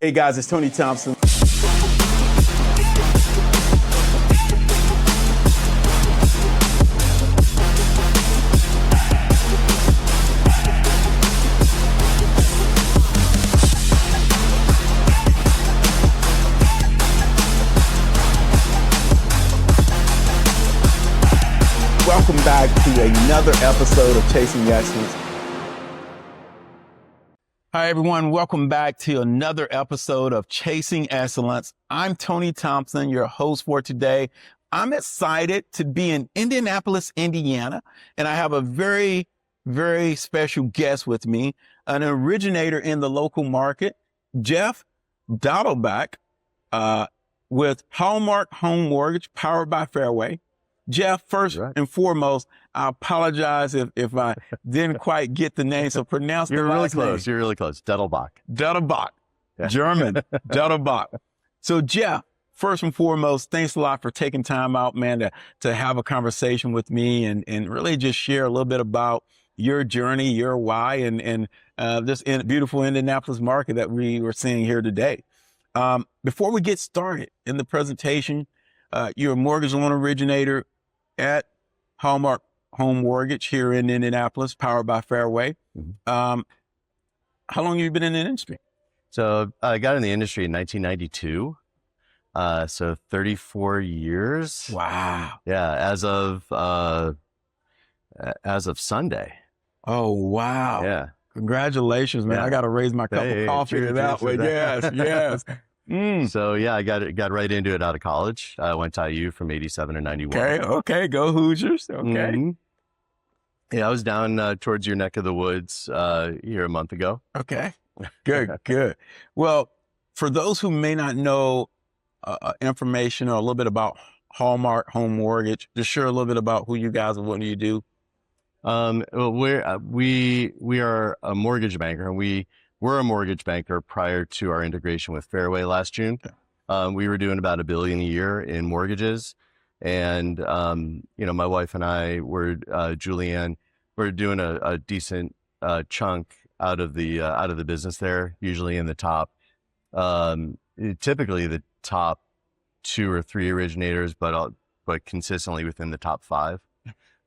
Hey guys, it's Tony Thompson. Welcome back to another episode of Chasing Excellence. Hi, everyone. Welcome back to another episode of Chasing Excellence. I'm Tony Thompson, your host for today. I'm excited to be in Indianapolis, Indiana, and I have a very, very special guest with me, an originator in the local market, Jeff Dettelbach, with Hallmark Home Mortgage Powered by Fairway. Jeff, first and foremost, I apologize if I didn't quite get the name, so pronounce the last name. You're really close. Dettelbach. Dettelbach, Yeah. German, Dettelbach. So Jeff, first and foremost, thanks a lot for taking time out, man, to have a conversation with me and really just share a little bit about your journey, your why, and this beautiful Indianapolis market that we were seeing here today. Before we get started in the presentation, you're a mortgage loan originator at Hallmark Home Mortgage here in Indianapolis, powered by Fairway. Mm-hmm. How long have you been in the industry? So I got in the industry in 1992. So 34 years. Wow. Yeah. As of Sunday. Oh, wow. Yeah. Congratulations, man. Yeah. I got to raise my cup of coffee to that way. Yes, yes. So yeah, I got right into it out of college. I went to IU from 87 to 91. Okay. Go Hoosiers. Okay. Mm-hmm. Yeah, I was down towards your neck of the woods here a month ago. Okay. Good. Well, for those who may not know information or a little bit about Hallmark Home Mortgage, just share a little bit about who you guys and what do you do. Well, we are a mortgage banker, and we were a mortgage banker prior to our integration with Fairway last June. We were doing about $1 billion a year in mortgages, and my wife and I were Julianne. We're doing a decent chunk out of the business there, usually in the top, typically the top 2 or 3 originators, but consistently within the top 5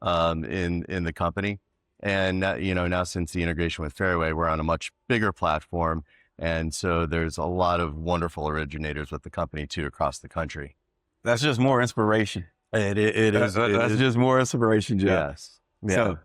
in the company. And now since the integration with Fairway, we're on a much bigger platform, and so there's a lot of wonderful originators with the company too across the country. That's just more inspiration. It is. That's just more inspiration, Jeff. Yes. Yeah.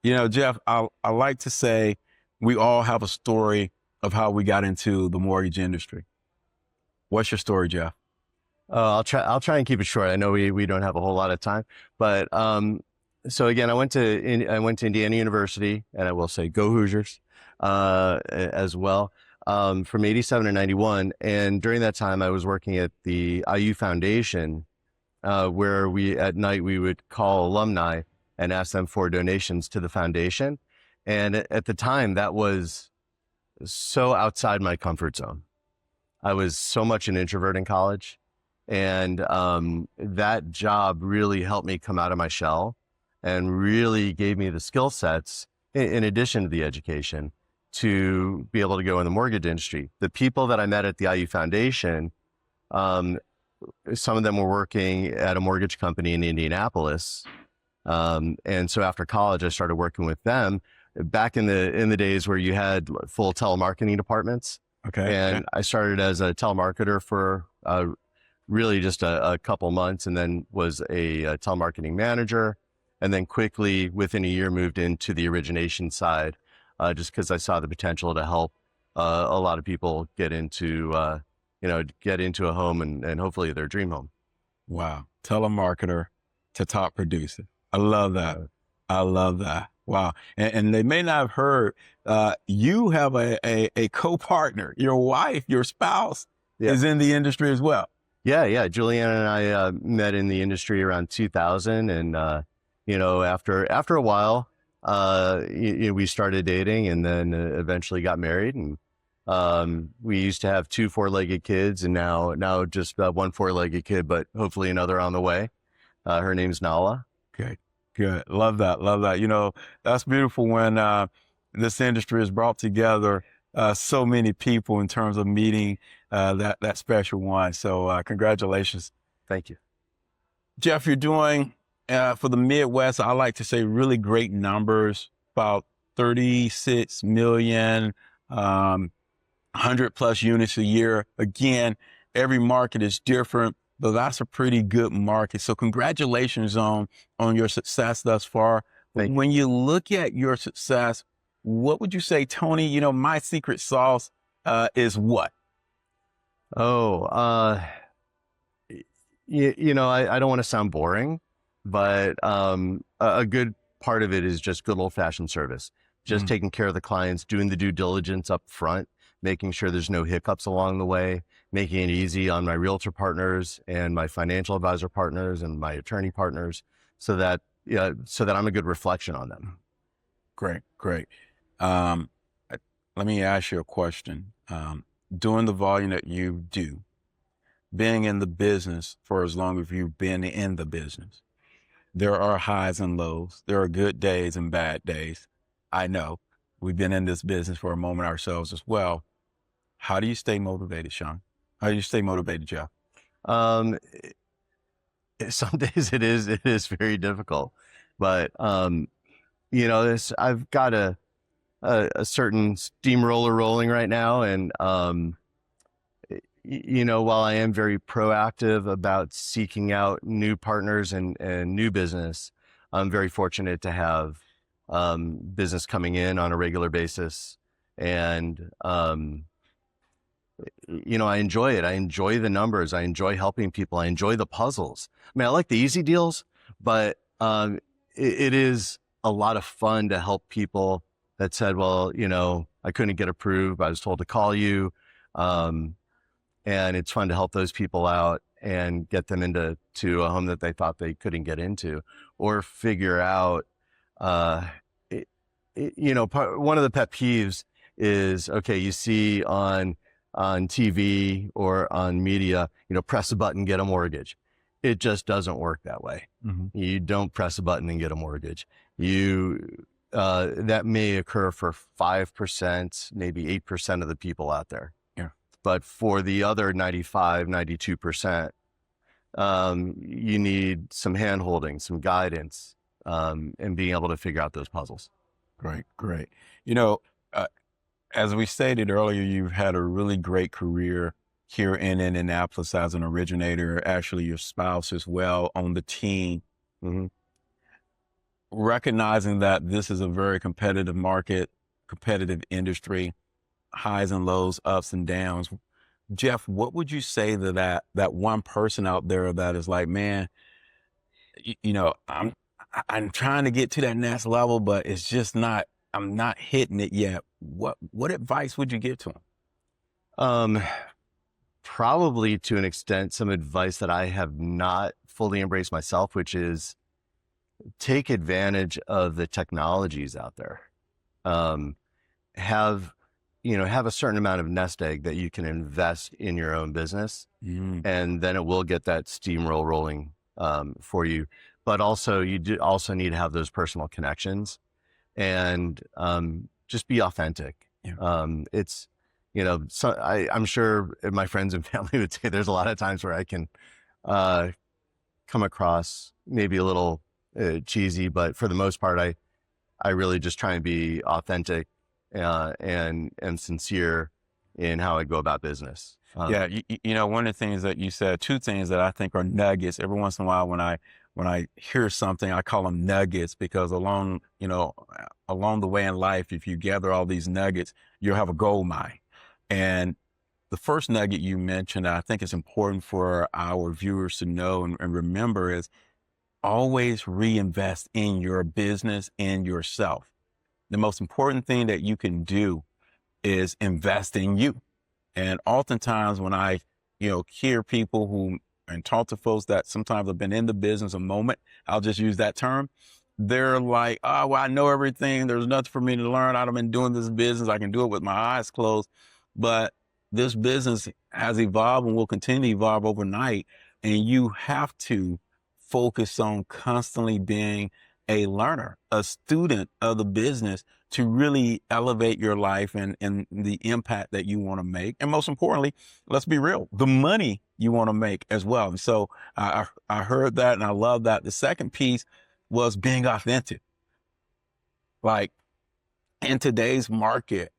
So, Jeff, I like to say we all have a story of how we got into the mortgage industry. What's your story, Jeff? I'll try and keep it short. I know we don't have a whole lot of time, but so again, I went to Indiana University, and I will say go Hoosiers as well, from 87 to 91. And during that time, I was working at the IU Foundation, where at night we would call alumni and ask them for donations to the foundation. And at the time, that was so outside my comfort zone. I was so much an introvert in college, and that job really helped me come out of my shell and really gave me the skill sets, in addition to the education, to be able to go in the mortgage industry. The people that I met at the IU Foundation, some of them were working at a mortgage company in Indianapolis. And so after college, I started working with them back in the days where you had full telemarketing departments. Okay. And I started as a telemarketer for really just a couple months, and then was a telemarketing manager. And then quickly, within a year, moved into the origination side, just because I saw the potential to help a lot of people get into a home and hopefully their dream home. Wow. Telemarketer to top producer. I love that. Wow. And they may not have heard, you have a co-partner. Your wife, your spouse is in the industry as well. Yeah. Julianne and I met in the industry around 2000, and after a while, we started dating, and then eventually got married. And we used to have 2 4-legged kids, and now just 1 4-legged kid, but hopefully another on the way. Her name's Nala. Okay, good. Love that. That's beautiful when this industry is brought together so many people in terms of meeting that special one. So congratulations. Thank you. Jeff, you're doing, for the Midwest, I like to say really great numbers, about 36 million, 100 plus units a year. Again, every market is different, but that's a pretty good market. So congratulations on your success thus far. When you look at your success, what would you say, Tony, my secret sauce is what? Oh, I don't want to sound boring, but a good part of it is just good old fashioned service, just taking care of the clients, doing the due diligence up front, making sure there's no hiccups along the way, making it easy on my realtor partners and my financial advisor partners and my attorney partners so that I'm a good reflection on them. Great. Let me ask you a question. Doing the volume that you do, being in the business for as long as you've been in the business, there are highs and lows. There are good days and bad days. I know we've been in this business for a moment ourselves as well. How do you stay motivated, Sean? How do you stay motivated, Jeff? Some days it is very difficult, but I've got a certain steamroller rolling right now, and while I am very proactive about seeking out new partners and new business, I'm very fortunate to have business coming in on a regular basis. And, I enjoy it. I enjoy the numbers. I enjoy helping people. I enjoy the puzzles. I mean, I like the easy deals, but it is a lot of fun to help people that said, well, I couldn't get approved. I was told to call you. And it's fun to help those people out and get them into a home that they thought they couldn't get into, or figure out, one of the pet peeves is, okay, you see on TV or on media, press a button, get a mortgage. It just doesn't work that way. Mm-hmm. You don't press a button and get a mortgage. That may occur for 5%, maybe 8% of the people out there. But for the other 95, 92%, you need some hand-holding, some guidance, and being able to figure out those puzzles. Great. As we stated earlier, you've had a really great career here in Indianapolis as an originator, actually your spouse as well on the team. Mm-hmm. Recognizing that this is a very competitive market, competitive industry, highs and lows, ups and downs. Jeff, what would you say to that one person out there that is like, man, I'm trying to get to that next level, but it's just I'm not hitting it yet. What advice would you give to him? Probably to an extent, some advice that I have not fully embraced myself, which is take advantage of the technologies out there. Have a certain amount of nest egg that you can invest in your own business, and then it will get that steamroll rolling for you. But also, you do also need to have those personal connections, and just be authentic. Yeah. I'm sure my friends and family would say there's a lot of times where I can come across maybe a little cheesy, but for the most part, I really just try and be authentic and sincere in how I go about business. One of the things that you said, two things that I think are nuggets. Every once in a while, when I hear something, I call them nuggets, because along the way in life, if you gather all these nuggets, you'll have a gold mine. And the first nugget you mentioned, I think it's important for our viewers to know and remember, is always reinvest in your business and yourself. The most important thing that you can do is invest in you. And oftentimes when I, hear people and talk to folks that sometimes have been in the business a moment, I'll just use that term. They're like, oh, well, I know everything. There's nothing for me to learn. I've been doing this business. I can do it with my eyes closed. But this business has evolved and will continue to evolve overnight. And you have to focus on constantly being a learner, a student of the business to really elevate your life and the impact that you want to make. And most importantly, let's be real, the money you want to make as well. And so I heard that and I love that. The second piece was being authentic. Like in today's market,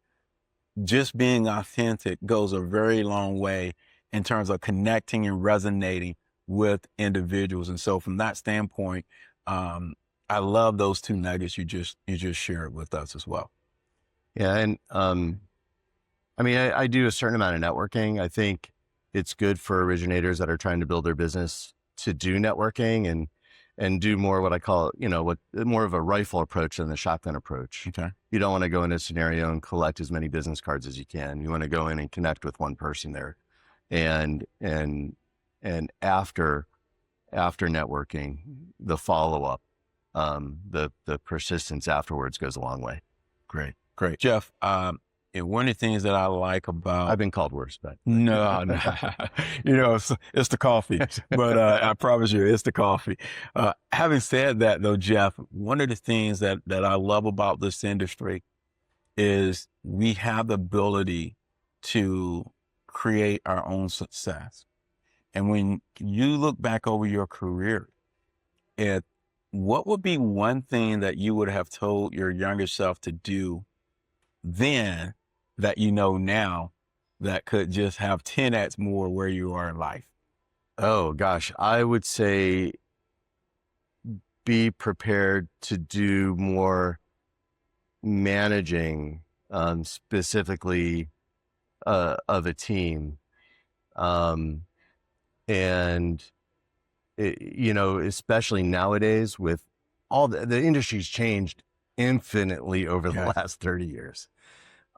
just being authentic goes a very long way in terms of connecting and resonating with individuals. And so from that standpoint, I love those two nuggets you just shared with us as well. Yeah. And, I mean, I do a certain amount of networking. I think it's good for originators that are trying to build their business to do networking and do more what I call, more of a rifle approach than the shotgun approach. Okay. You don't want to go in a scenario and collect as many business cards as you can. You want to go in and connect with one person there. And after networking, the follow-up, the persistence afterwards goes a long way. Great. Jeff, and one of the things that I like about... I've been called worse, but... No. It's the coffee, but I promise you, it's the coffee. Having said that though, Jeff, one of the things that I love about this industry is we have the ability to create our own success. And when you look back over your career, what would be one thing that you would have told your younger self to do then that you know now that could just have 10x more where you are in life? Oh gosh, I would say be prepared to do more managing, specifically of a team. And especially nowadays with all the industry's changed infinitely over the last 30 years.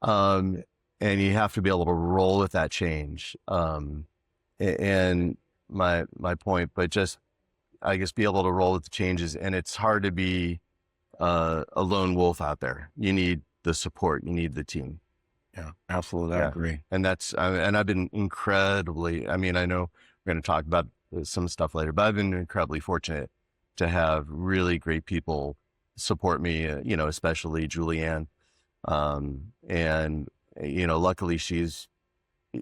And you have to be able to roll with that change. And my point, but just, I guess, be able to roll with the changes. And it's hard to be a lone wolf out there. You need the support, you need the team. Yeah, absolutely. I agree. And and I've been incredibly, I know we're going to talk about some stuff later, but I've been incredibly fortunate to have really great people support me, especially Julianne. And luckily she's,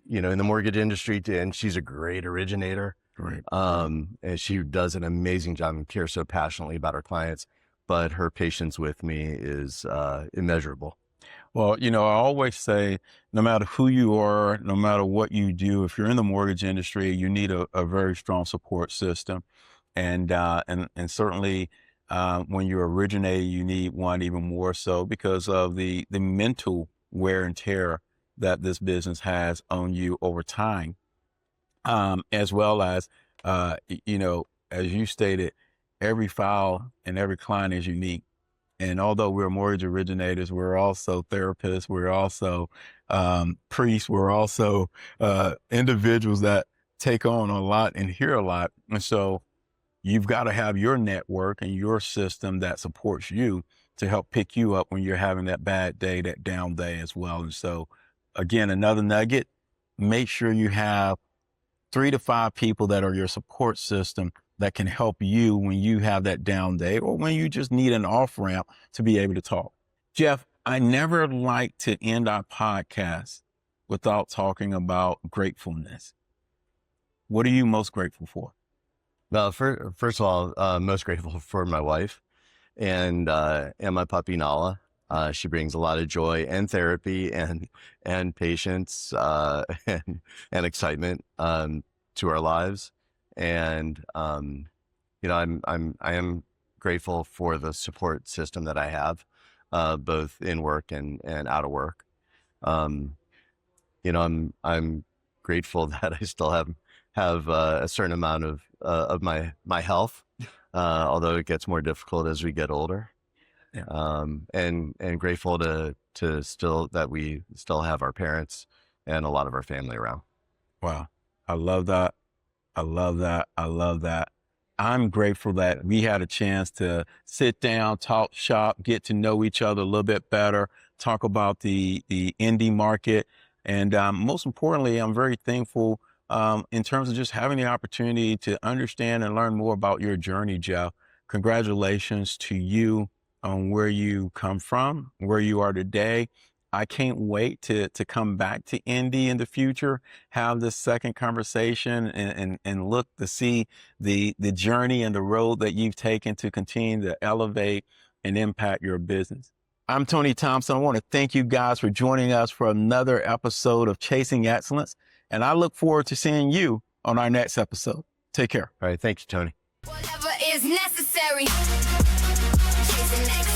in the mortgage industry and she's a great originator. Right. And she does an amazing job and cares so passionately about her clients, but her patience with me is immeasurable. Well, I always say, no matter who you are, no matter what you do, if you're in the mortgage industry, you need a very strong support system. And certainly when you're originating, you need one even more so because of the mental wear and tear that this business has on you over time. As well as, as you stated, every file and every client is unique. And although we're mortgage originators, we're also therapists, we're also priests, we're also individuals that take on a lot and hear a lot. And so you've got to have your network and your system that supports you to help pick you up when you're having that bad day, that down day as well. And so, again, another nugget, make sure you have 3 to 5 people that are your support system that can help you when you have that down day or when you just need an off ramp to be able to talk. Jeff, I never like to end our podcast without talking about gratefulness. What are you most grateful for? Well, first of all, most grateful for my wife and my puppy Nala. She brings a lot of joy and therapy and patience and excitement to our lives. And I am grateful for the support system that I have, both in work and out of work. I'm grateful that I still have a certain amount of my health, although it gets more difficult as we get older. Yeah. And grateful to still that we still have our parents and a lot of our family around. Wow. I love that. I love that. I love that. I'm grateful that we had a chance to sit down, talk shop, get to know each other a little bit better, talk about the indie market. And most importantly, I'm very thankful in terms of just having the opportunity to understand and learn more about your journey, Jeff, Congratulations to you on where you come from, where you are today. I can't wait to come back to Indy in the future, have this second conversation and look to see the journey and the road that you've taken to continue to elevate and impact your business. I'm Tony Thompson. I want to thank you guys for joining us for another episode of Chasing Excellence. And I look forward to seeing you on our next episode. Take care. All right. Thank you, Tony. Whatever is necessary. Chasing